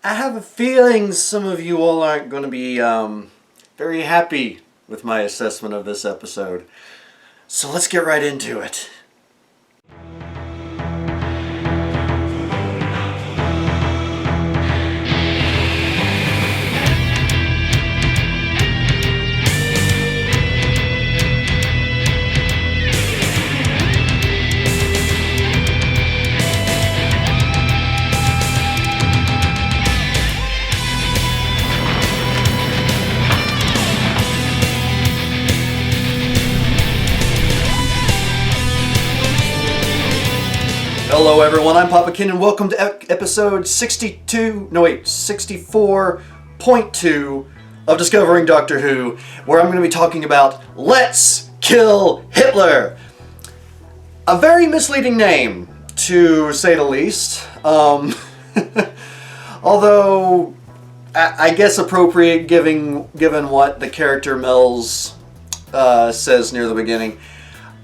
I have a feeling some of you all aren't going to be very happy with my assessment of this episode. So let's get right into it. Hello everyone, I'm Papa Kenn and welcome to episode 64.2 of Discovering Doctor Who, where I'm going to be talking about Let's Kill Hitler. A very misleading name, to say the least. Although, I guess appropriate given what the character Mels says near the beginning.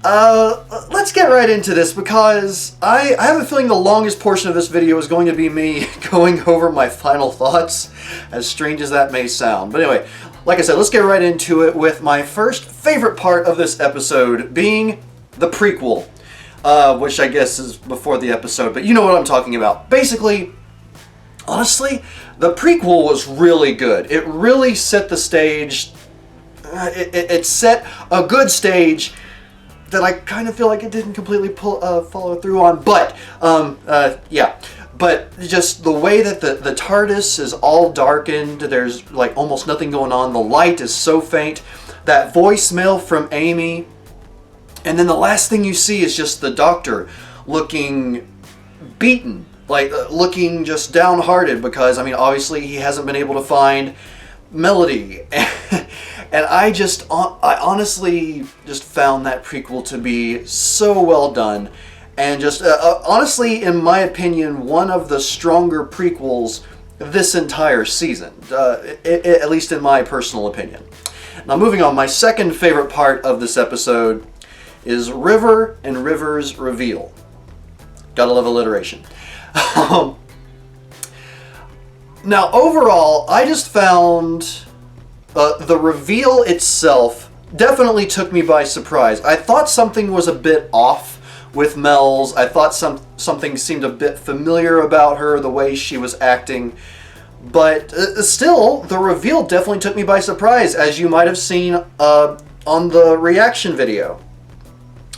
Let's get right into this because I have a feeling the longest portion of this video is going to be me going over my final thoughts, as strange as that may sound. But anyway, like I said, let's get right into it with my first favorite part of this episode being the prequel, which I guess is before the episode, but you know what I'm talking about. Basically, honestly, the prequel was really good. It really set the stage. It set a good stage that I kind of feel like it didn't completely follow through on, but yeah. But just the way that the TARDIS is all darkened, there's like almost nothing going on, the light is so faint, that voicemail from Amy, and then the last thing you see is just the Doctor looking beaten, like looking just downhearted because, I mean, obviously he hasn't been able to find Melody. And I honestly just found that prequel to be so well done, and just honestly, in my opinion, one of the stronger prequels this entire season, at least in my personal opinion. Now, moving on, my second favorite part of this episode is River and River's reveal. Gotta love alliteration. Now, overall, I just found the reveal itself definitely took me by surprise. I thought something was a bit off with Mels. I thought something seemed a bit familiar about her, the way she was acting. But still, the reveal definitely took me by surprise, as you might have seen on the reaction video.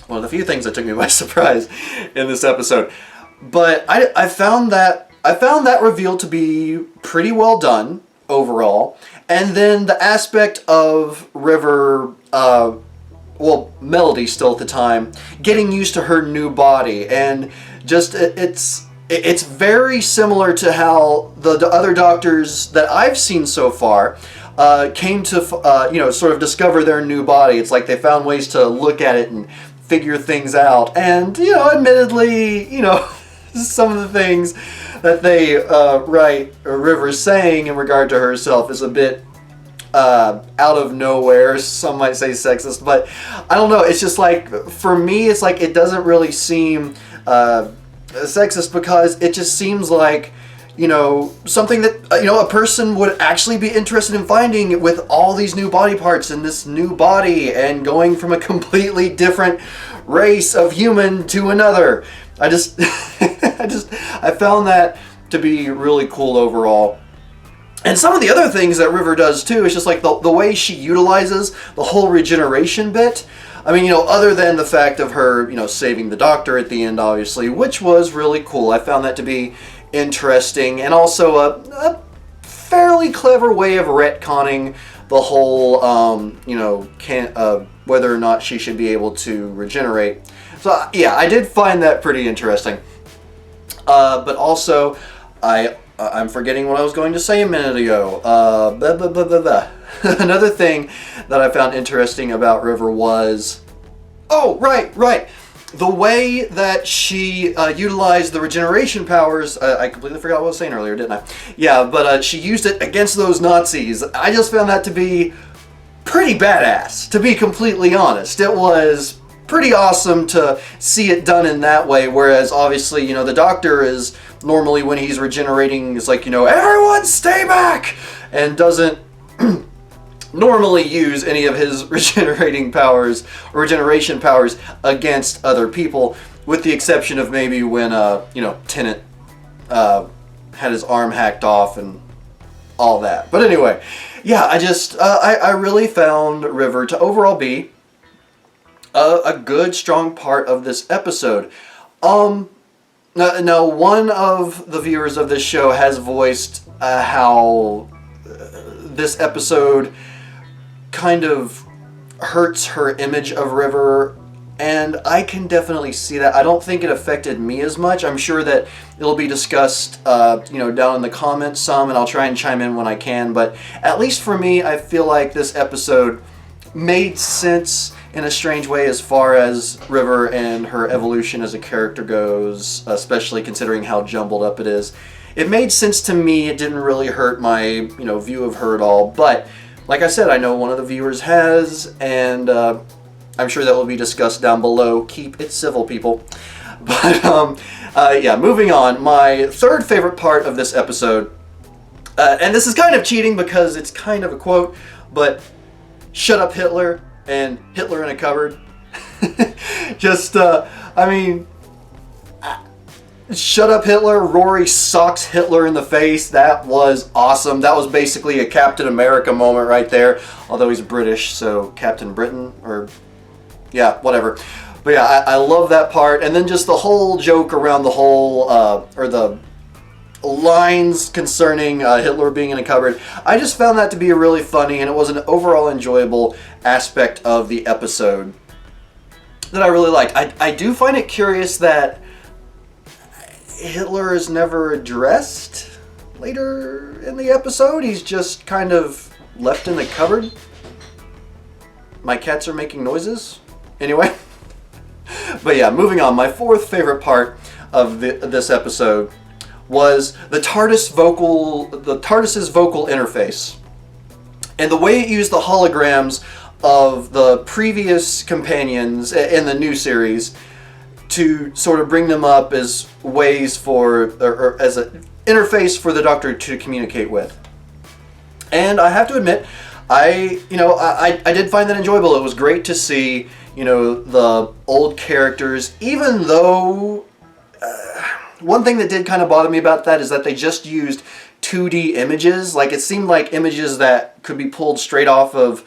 One of the few things that took me by surprise in this episode. But I found that reveal to be pretty well done overall. And then the aspect of River, Melody still at the time, getting used to her new body, and just it's very similar to how the other Doctors that I've seen so far came to sort of discover their new body. It's like they found ways to look at it and figure things out, and admittedly, some of the things that they write River saying in regard to herself is a bit out of nowhere. Some might say sexist, but I don't know. It's just like, for me, it's like it doesn't really seem sexist, because it just seems like, something that, a person would actually be interested in finding, with all these new body parts in this new body and going from a completely different race of human to another. I found that to be really cool overall. And some of the other things that River does too is just like the way she utilizes the whole regeneration bit. I mean, other than the fact of her, saving the Doctor at the end, obviously, which was really cool. I found that to be interesting, and also a fairly clever way of retconning the whole, whether or not she should be able to regenerate. So yeah, I did find that pretty interesting. But also, I'm forgetting what I was going to say a minute ago. Another thing that I found interesting about River was... Oh, right. The way that she utilized the regeneration powers... I completely forgot what I was saying earlier, didn't I? Yeah, but she used it against those Nazis. I just found that to be pretty badass, to be completely honest. It was pretty awesome to see it done in that way, whereas obviously, you know, the Doctor is normally, when he's regenerating, is like, you know, everyone stay back, and doesn't normally use any of his regeneration powers against other people, with the exception of maybe when, you know, Tennant had his arm hacked off and all that. But anyway, yeah, I really found River to overall be a good, strong part of this episode. Now, one of the viewers of this show has voiced how this episode kind of hurts her image of River, and I can definitely see that. I don't think it affected me as much. I'm sure that it'll be discussed, you know, down in the comments some, and I'll try and chime in when I can, but at least for me, I feel like this episode made sense in a strange way as far as River and her evolution as a character goes, especially considering how jumbled up it is. It made sense to me. It didn't really hurt my, you know, view of her at all, but like I said, I know one of the viewers has, and I'm sure that will be discussed down below. Keep it civil, people. But yeah, moving on. My third favorite part of this episode, and this is kind of cheating because it's kind of a quote, but "Shut up, Hitler," and "Hitler in a cupboard." Just, I mean, "Shut up, Hitler." Rory socks Hitler in the face. That was awesome. That was basically a Captain America moment right there. Although he's British, so Captain Britain, or yeah, whatever. But yeah, I love that part. And then just the whole joke around the whole, or the lines concerning Hitler being in a cupboard. I just found that to be really funny, and it was an overall enjoyable aspect of the episode that I really liked. I do find it curious that Hitler is never addressed later in the episode. He's just kind of left in the cupboard. My cats are making noises. Anyway. But yeah, moving on. My fourth favorite part of this episode was the TARDIS's vocal interface. And the way it used the holograms of the previous companions in the new series to sort of bring them up as ways for, or as an interface for the Doctor to communicate with. And I have to admit, I did find that enjoyable. It was great to see, you know, the old characters, even though one thing that did kind of bother me about that is that they just used 2D images. Like, it seemed like images that could be pulled straight off of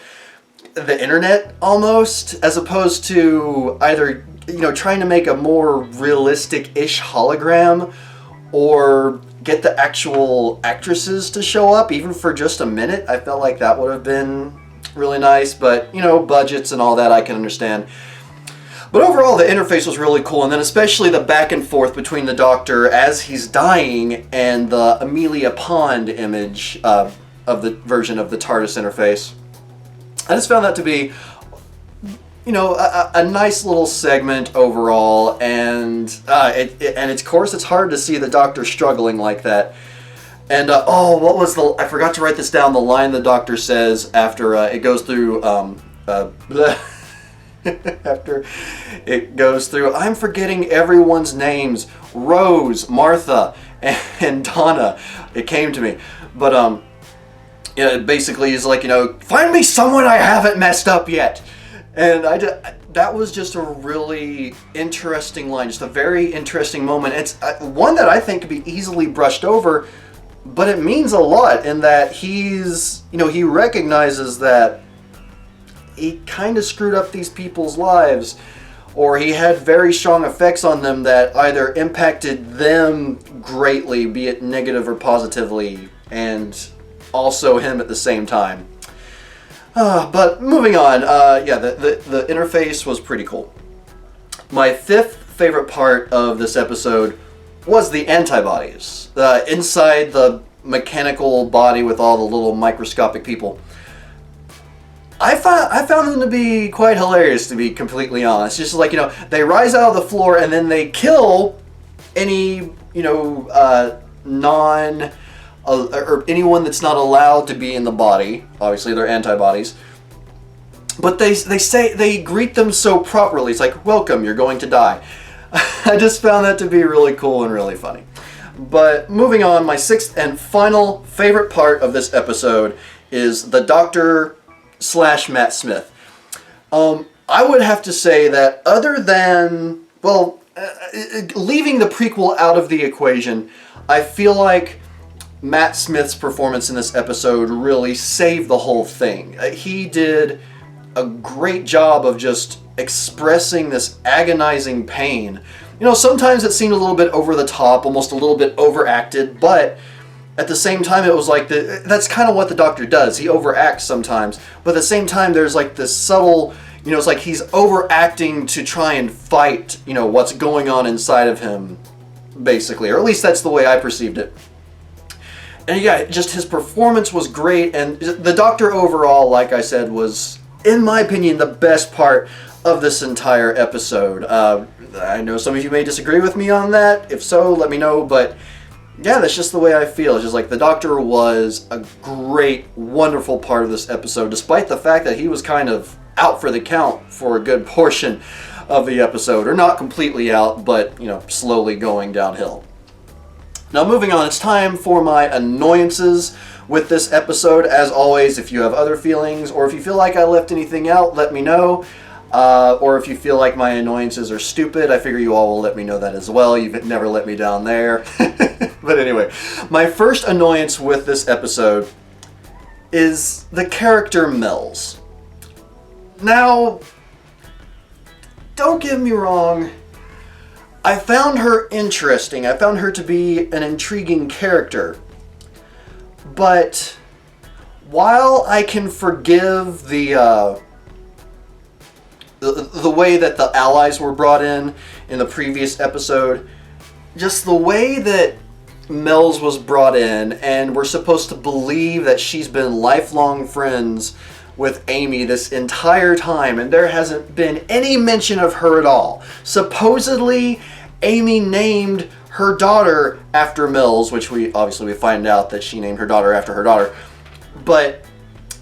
the internet almost, as opposed to either, you know, trying to make a more realistic-ish hologram or get the actual actresses to show up, even for just a minute. I felt like that would have been really nice, but, you know, budgets and all that I can understand. But overall, the interface was really cool, and then especially the back and forth between the Doctor as he's dying and the Amelia Pond image of the version of the TARDIS interface. I just found that to be, you know, a nice little segment overall, and of course it's hard to see the Doctor struggling like that. And what was I forgot to write this down. The line the Doctor says after it goes through after it goes through, "I'm forgetting everyone's names: Rose, Martha, and Donna." It came to me, but yeah, basically he's like, you know, "Find me someone I haven't messed up yet." And that was just a really interesting line, just a very interesting moment. It's one that I think could be easily brushed over, but it means a lot in that he's, you know, he recognizes that he kind of screwed up these people's lives, or he had very strong effects on them that either impacted them greatly, be it negative or positively, and also him at the same time. But moving on, yeah, the interface was pretty cool. My fifth favorite part of this episode was the antibodies. Inside the mechanical body with all the little microscopic people. I found them to be quite hilarious, to be completely honest. Just like, you know, they rise out of the floor and then they kill any, you know, or anyone that's not allowed to be in the body. Obviously, they're antibodies. but they greet them so properly. It's like, welcome, you're going to die. I just found that to be really cool and really funny. But moving on, my sixth and final favorite part of this episode is the Doctor / Matt Smith. I would have to say that other than, well, leaving the prequel out of the equation, I feel like Matt Smith's performance in this episode really saved the whole thing. He did a great job of just expressing this agonizing pain. You know, sometimes it seemed a little bit over the top, almost a little bit overacted, but at the same time it was like, that's kind of what the Doctor does. He overacts sometimes, but at the same time there's like this subtle, you know, it's like he's overacting to try and fight, you know, what's going on inside of him, basically, or at least that's the way I perceived it. And yeah, just his performance was great, and the Doctor overall, like I said, was, in my opinion, the best part of this entire episode. I know some of you may disagree with me on that. If so, let me know, but yeah, that's just the way I feel. It's just like the Doctor was a great, wonderful part of this episode, despite the fact that he was kind of out for the count for a good portion of the episode, or not completely out, but, you know, slowly going downhill. Now moving on, it's time for my annoyances with this episode. As always, if you have other feelings, or if you feel like I left anything out, let me know. Or if you feel like my annoyances are stupid, I figure you all will let me know that as well. You've never let me down there. But anyway, my first annoyance with this episode is the character Mels. Now, don't get me wrong, I found her interesting. I found her to be an intriguing character. But while I can forgive the way that the allies were brought in the previous episode, just the way that Mels was brought in, and we're supposed to believe that she's been lifelong friends with Amy this entire time, and there hasn't been any mention of her at all. Supposedly, Amy named her daughter after Mels, which we find out that she named her daughter after her daughter, but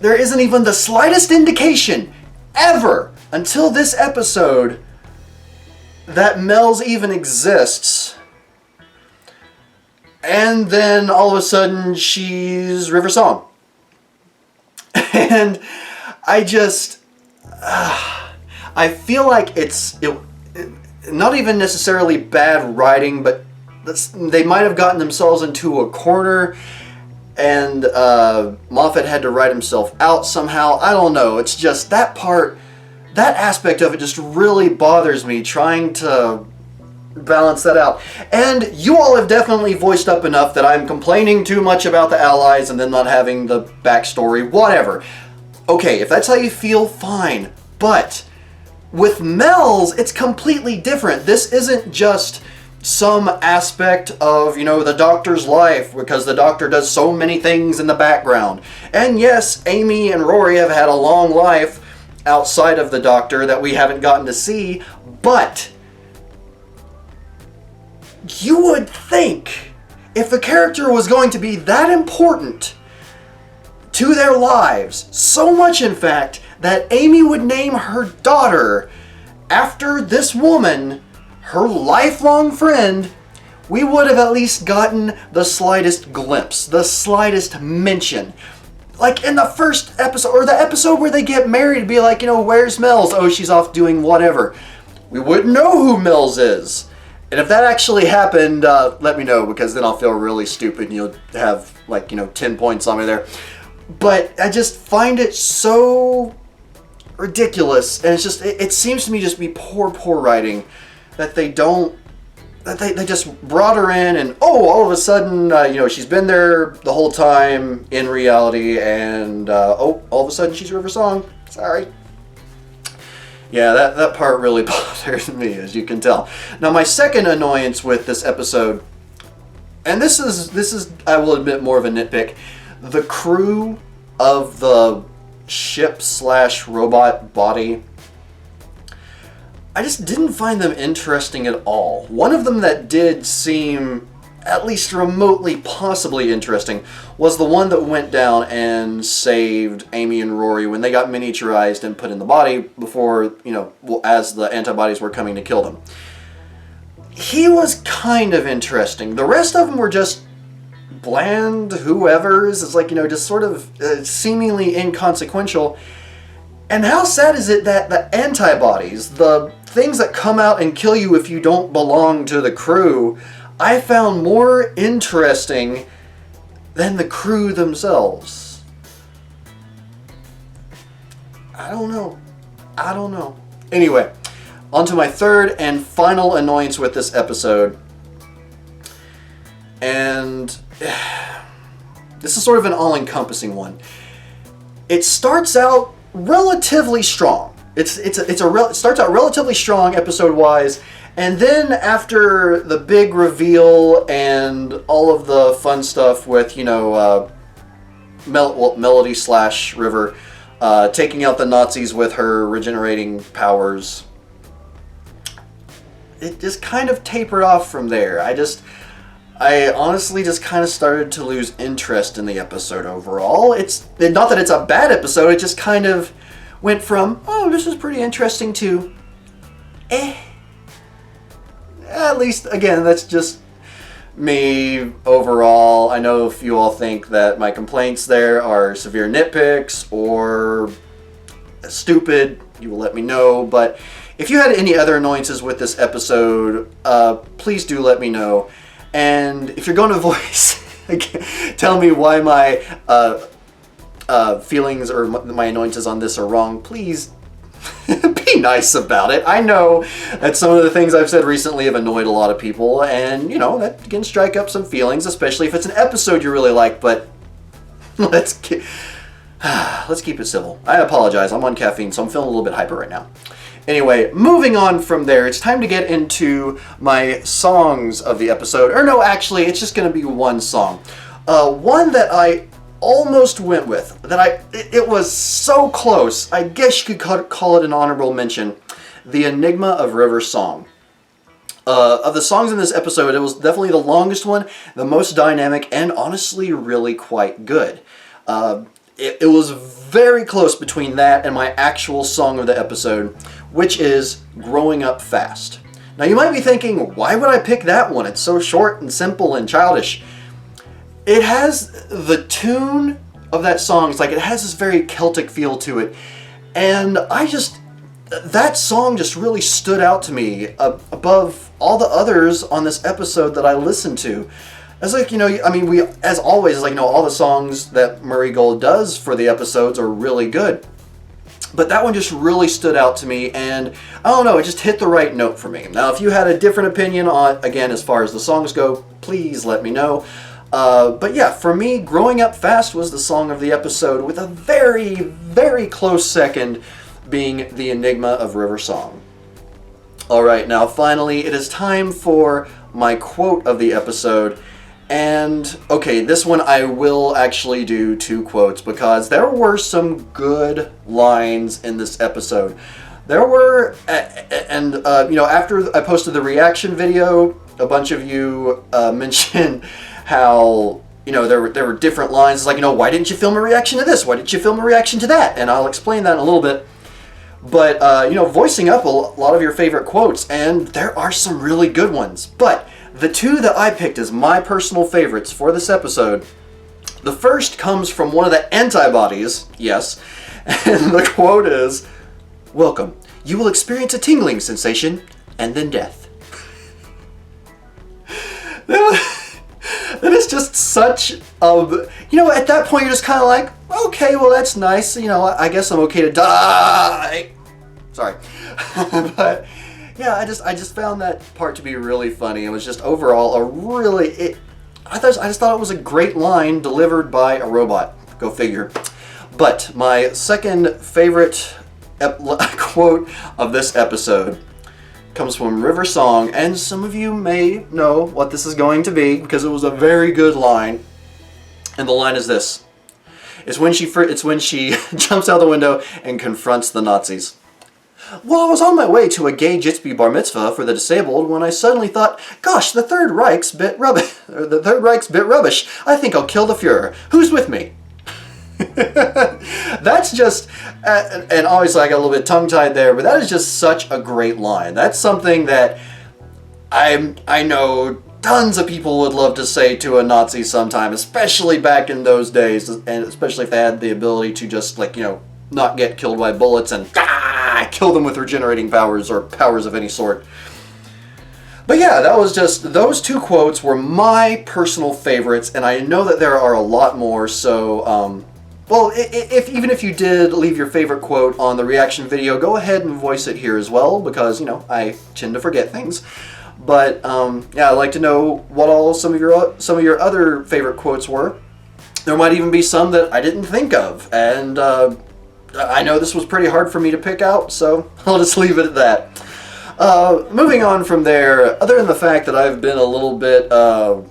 there isn't even the slightest indication ever until this episode that Mels even exists. And then all of a sudden she's River Song. And I just, I feel like it's not even necessarily bad writing, but they might have gotten themselves into a corner, and Moffat had to write himself out somehow. I don't know. It's just that part, that aspect of it just really bothers me, trying to balance that out. And you all have definitely voiced up enough that I'm complaining too much about the allies and then not having the backstory, whatever. Okay, if that's how you feel, fine. But with Mels, it's completely different. This isn't just some aspect of, you know, the Doctor's life, because the Doctor does so many things in the background. And yes, Amy and Rory have had a long life outside of the Doctor that we haven't gotten to see, but you would think if the character was going to be that important to their lives, so much in fact that Amy would name her daughter after this woman, her lifelong friend, we would have at least gotten the slightest glimpse, the slightest mention. Like in the first episode, or the episode where they get married, be like, you know, where's Mels? Oh, she's off doing whatever. We wouldn't know who Mels is. And if that actually happened, let me know, because then I'll feel really stupid and you'll have, like, you know, 10 points on me there. But I just find it so ridiculous, and it's just, it seems to me just be poor writing, that they don't, that they just brought her in and, oh, all of a sudden, you know, she's been there the whole time in reality, and, oh, all of a sudden she's River Song. Sorry. Yeah, that part really bothers me, as you can tell. Now, my second annoyance with this episode, and this is, I will admit, more of a nitpick, the crew of the ship/robot body, I just didn't find them interesting at all. One of them that did seem at least remotely possibly interesting was the one that went down and saved Amy and Rory when they got miniaturized and put in the body before, as the antibodies were coming to kill them. He was kind of interesting. The rest of them were just bland whoever's. It's like, just sort of seemingly inconsequential. And how sad is it that the antibodies, the things that come out and kill you if you don't belong to the crew, I found more interesting than the crew themselves. I don't know. Anyway, on to my third and final annoyance with this episode. And this is sort of an all-encompassing one. It starts out relatively strong. It starts out relatively strong episode-wise, and then after the big reveal and all of the fun stuff with, Melody / River taking out the Nazis with her regenerating powers, it just kind of tapered off from there. I honestly just kind of started to lose interest in the episode overall. It's not that it's a bad episode, it just kind of went from, oh, this is pretty interesting, to, At least, again, that's just me overall. I know if you all think that my complaints there are severe nitpicks or stupid, you will let me know. But if you had any other annoyances with this episode, please do let me know. And if you're going to voice, tell me why my feelings or my annoyances on this are wrong, please be nice about it. I know that some of the things I've said recently have annoyed a lot of people, and that can strike up some feelings, especially if it's an episode you really like. But let's keep it civil. I apologize. I'm on caffeine, so I'm feeling a little bit hyper right now. Anyway, moving on from there, it's time to get into my songs of the episode. Or no, actually, it's just going to be one song. One that I almost went with, it was so close, I guess you could call it an honorable mention, The Enigma of River's Song. Of the songs in this episode, it was definitely the longest one, the most dynamic, and honestly really quite good. It was very close between that and my actual song of the episode, which is Growing Up Fast. Now you might be thinking, why would I pick that one? It's so short and simple and childish. It has the tune of that song, it has this very Celtic feel to it. And that song just really stood out to me above all the others on this episode that I listened to. It's we, as always, all the songs that Murray Gold does for the episodes are really good. But that one just really stood out to me, and I don't know, it just hit the right note for me. Now, if you had a different opinion on, again, as far as the songs go, please let me know. But yeah, for me, Growing Up Fast was the song of the episode, with a very, very close second being The Enigma of River Song. Alright, now finally, it is time for my quote of the episode. And, okay, this one I will actually do 2 quotes, because there were some good lines in this episode. There were, after I posted the reaction video, a bunch of you mentioned how, there were different lines. It's why didn't you film a reaction to this? Why didn't you film a reaction to that? And I'll explain that in a little bit. But, voicing up a lot of your favorite quotes, and there are some really good ones. But the 2 that I picked as my personal favorites for this episode, the first comes from one of the Antibodies, yes, and the quote is, "Welcome. You will experience a tingling sensation, and then death." That is just such a, at that point you're just kind of like, okay, well that's nice, I guess I'm okay to die. Sorry. But yeah, I just found that part to be really funny. It was just overall I just thought it was a great line delivered by a robot. Go figure. But my second favorite quote of this episode comes from River Song, and some of you may know what this is going to be because it was a very good line. And the line is this: It's when she jumps out the window and confronts the Nazis. Well, I was on my way to a gay jitsi bar mitzvah for the disabled when I suddenly thought, gosh, the Third Reich's bit rubbish. The Third Reich's bit rubbish. I think I'll kill the Fuhrer. Who's with me? That's just, and obviously I got a little bit tongue-tied there, but that is just such a great line. That's something that I know tons of people would love to say to a Nazi sometime, especially back in those days, and especially if they had the ability to just, like, you know, not get killed by bullets and kill them with regenerating powers or powers of any sort. But yeah, that was just, those two quotes were my personal favorites, and I know that there are a lot more, so, well, even if you did leave your favorite quote on the reaction video, go ahead and voice it here as well, because, you know, I tend to forget things. But, yeah, I'd like to know what all some of your other favorite quotes were. There might even be some that I didn't think of, and, I know this was pretty hard for me to pick out, so I'll just leave it at that. Moving on from there, other than the fact that I've been a little bit out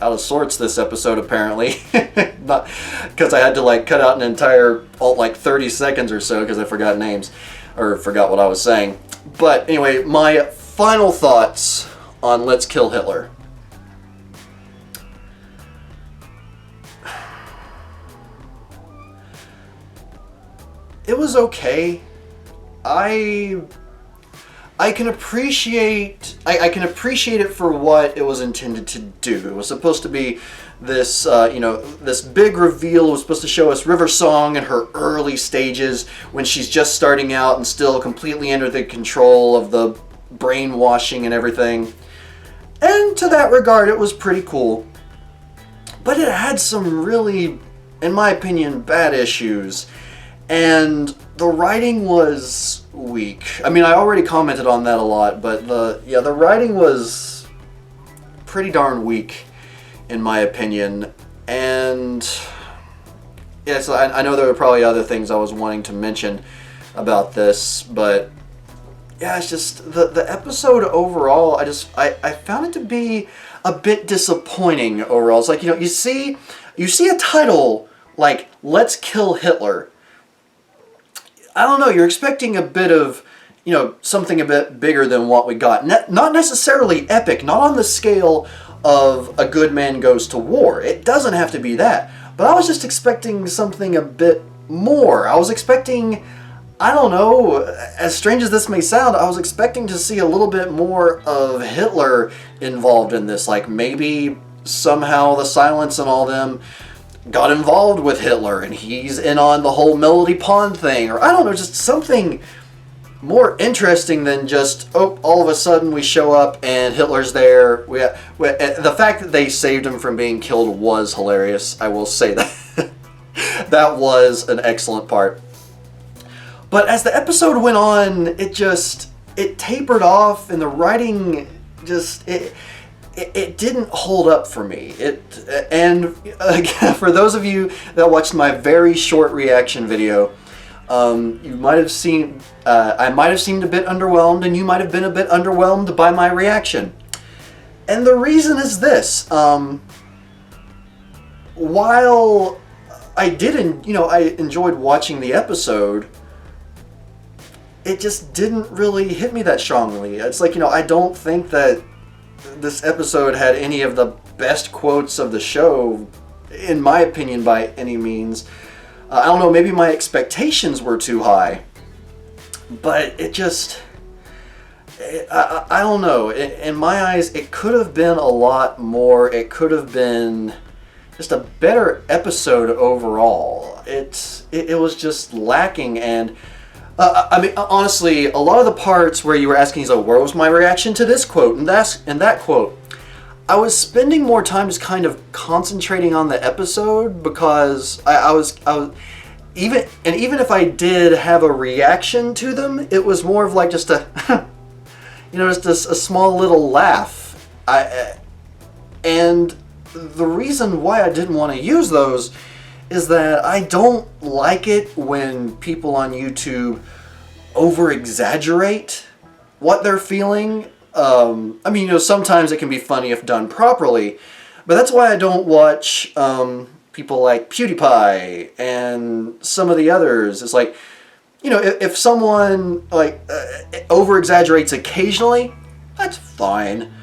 of sorts this episode, apparently, because I had to like cut out an entire like 30 seconds or so because I forgot names or forgot what I was saying. But anyway, my final thoughts on Let's Kill Hitler. It was okay. I can appreciate it for what it was intended to do. It was supposed to be this you know, this big reveal. It was supposed to show us River Song in her early stages when she's just starting out and still completely under the control of the brainwashing and everything. And to that regard, it was pretty cool. But it had some really, in my opinion, bad issues. And the writing was weak. I mean, I already commented on that a lot, but the writing was pretty darn weak, in my opinion. And yeah, so I know there were probably other things I was wanting to mention about this, but yeah, it's just the episode overall. I found it to be a bit disappointing overall. It's like, you know, you see a title like "Let's Kill Hitler." I don't know, you're expecting a bit of, you know, something a bit bigger than what we got. Not necessarily epic, not on the scale of A Good Man Goes to War. It doesn't have to be that. But I was just expecting something a bit more. I was expecting, I don't know, as strange as this may sound, I was expecting to see a little bit more of Hitler involved in this. Like maybe somehow the Silence and all them got involved with Hitler and he's in on the whole Melody Pond thing, or I don't know, just something more interesting than just, oh, all of a sudden we show up and Hitler's there. The fact that they saved him from being killed was hilarious, I will say that. That was an excellent part. But as the episode went on, it tapered off, and the writing just, it didn't hold up for me. And again, for those of you that watched my very short reaction video, you might have seen, I might have seemed a bit underwhelmed, and you might have been a bit underwhelmed by my reaction. And the reason is this: while I didn't, you know, I enjoyed watching the episode, it just didn't really hit me that strongly. It's like, you know, I don't think that this episode had any of the best quotes of the show, in my opinion, by any means. I don't know, maybe my expectations were too high, but it just, I don't know. In my eyes, it could have been a lot more. It could have been just a better episode overall. It was just lacking, and I mean, honestly, a lot of the parts where you were asking, so where was my reaction to this quote and that quote, I was spending more time just kind of concentrating on the episode, because I was even if I did have a reaction to them, it was more of like just a you know, just a small little laugh. And the reason why I didn't want to use those is that I don't like it when people on YouTube over-exaggerate what they're feeling. I mean, you know, sometimes it can be funny if done properly, but that's why I don't watch people like PewDiePie and some of the others. It's like, you know, if someone like over exaggerates occasionally, that's fine.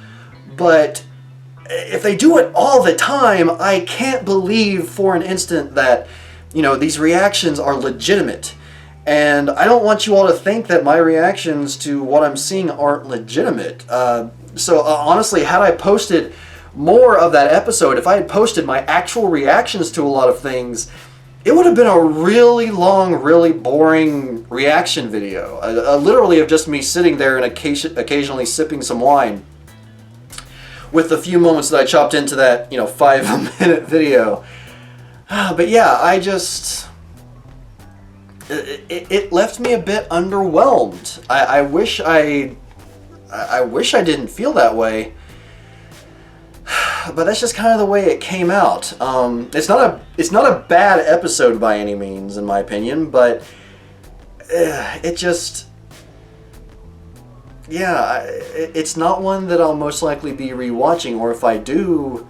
But if they do it all the time, I can't believe for an instant that, you know, these reactions are legitimate. And I don't want you all to think that my reactions to what I'm seeing aren't legitimate. So honestly, had I posted more of that episode, if I had posted my actual reactions to a lot of things, it would have been a really long, really boring reaction video. Literally of just me sitting there and occasionally sipping some wine, with the few moments that I chopped into that, you know, 5-minute video. But yeah, I just... It left me a bit underwhelmed. I wish I didn't feel that way. But that's just kind of the way it came out. It's not a bad episode by any means, in my opinion, but it just... Yeah, it's not one that I'll most likely be rewatching, or if I do,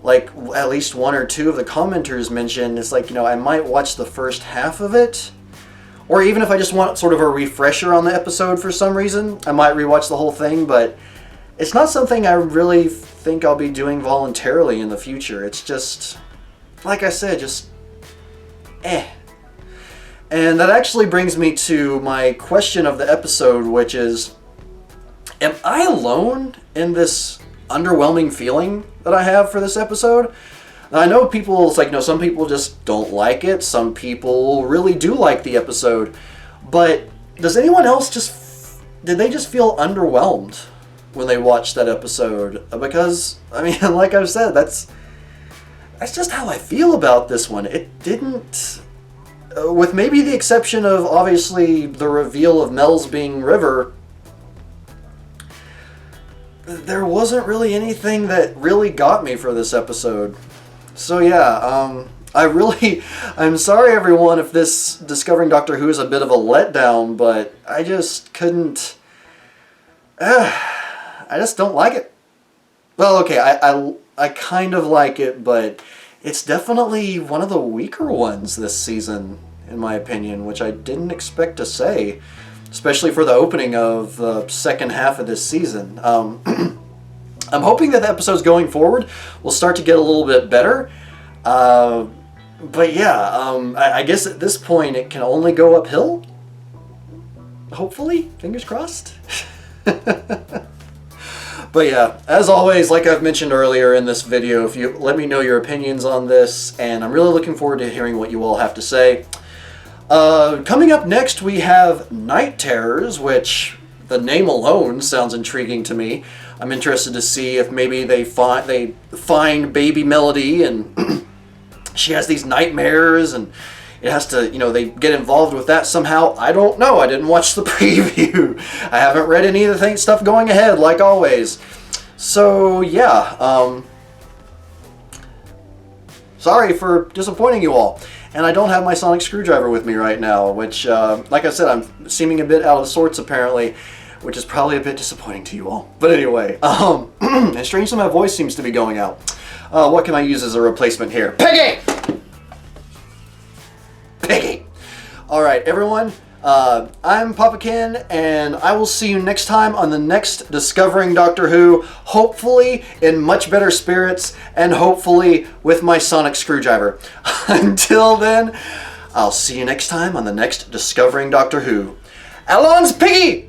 like at least one or two of the commenters mentioned, it's like, you know, I might watch the first half of it, or even if I just want sort of a refresher on the episode for some reason, I might rewatch the whole thing, but it's not something I really think I'll be doing voluntarily in the future. It's just, like I said, just eh. And that actually brings me to my question of the episode, which is, am I alone in this underwhelming feeling that I have for this episode? Now, I know people, it's like, you know, some people just don't like it. Some people really do like the episode. But does anyone else did they just feel underwhelmed when they watched that episode? Because, I mean, like I've said, that's just how I feel about this one. It didn't, with maybe the exception of, obviously, the reveal of Mels being River, there wasn't really anything that really got me for this episode. So yeah, I'm sorry everyone if this Discovering Doctor Who is a bit of a letdown, but I just couldn't, I just don't like it. Well, okay, I kind of like it, but it's definitely one of the weaker ones this season, in my opinion, which I didn't expect to say. Especially for the opening of the second half of this season. I'm hoping that the episodes going forward will start to get a little bit better. But yeah, I guess at this point it can only go uphill. Hopefully, fingers crossed. But yeah, as always, like I've mentioned earlier in this video, if you let me know your opinions on this, and I'm really looking forward to hearing what you all have to say. Coming up next, we have Night Terrors, which the name alone sounds intriguing to me. I'm interested to see if maybe they find baby Melody and she has these nightmares and it has to, you know, they get involved with that somehow. I don't know. I didn't watch the preview. I haven't read any of the stuff going ahead, like always. So, yeah. Sorry for disappointing you all. And I don't have my sonic screwdriver with me right now, which, like I said, I'm seeming a bit out of sorts apparently, which is probably a bit disappointing to you all. But anyway, and strangely my voice seems to be going out. What can I use as a replacement here? Piggy! Piggy! Alright, everyone, I'm Papa Ken, and I will see you next time on the next Discovering Doctor Who, hopefully in much better spirits, and hopefully with my sonic screwdriver. Until then, I'll see you next time on the next Discovering Doctor Who. Allons, Piggy!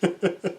Ha ha ha.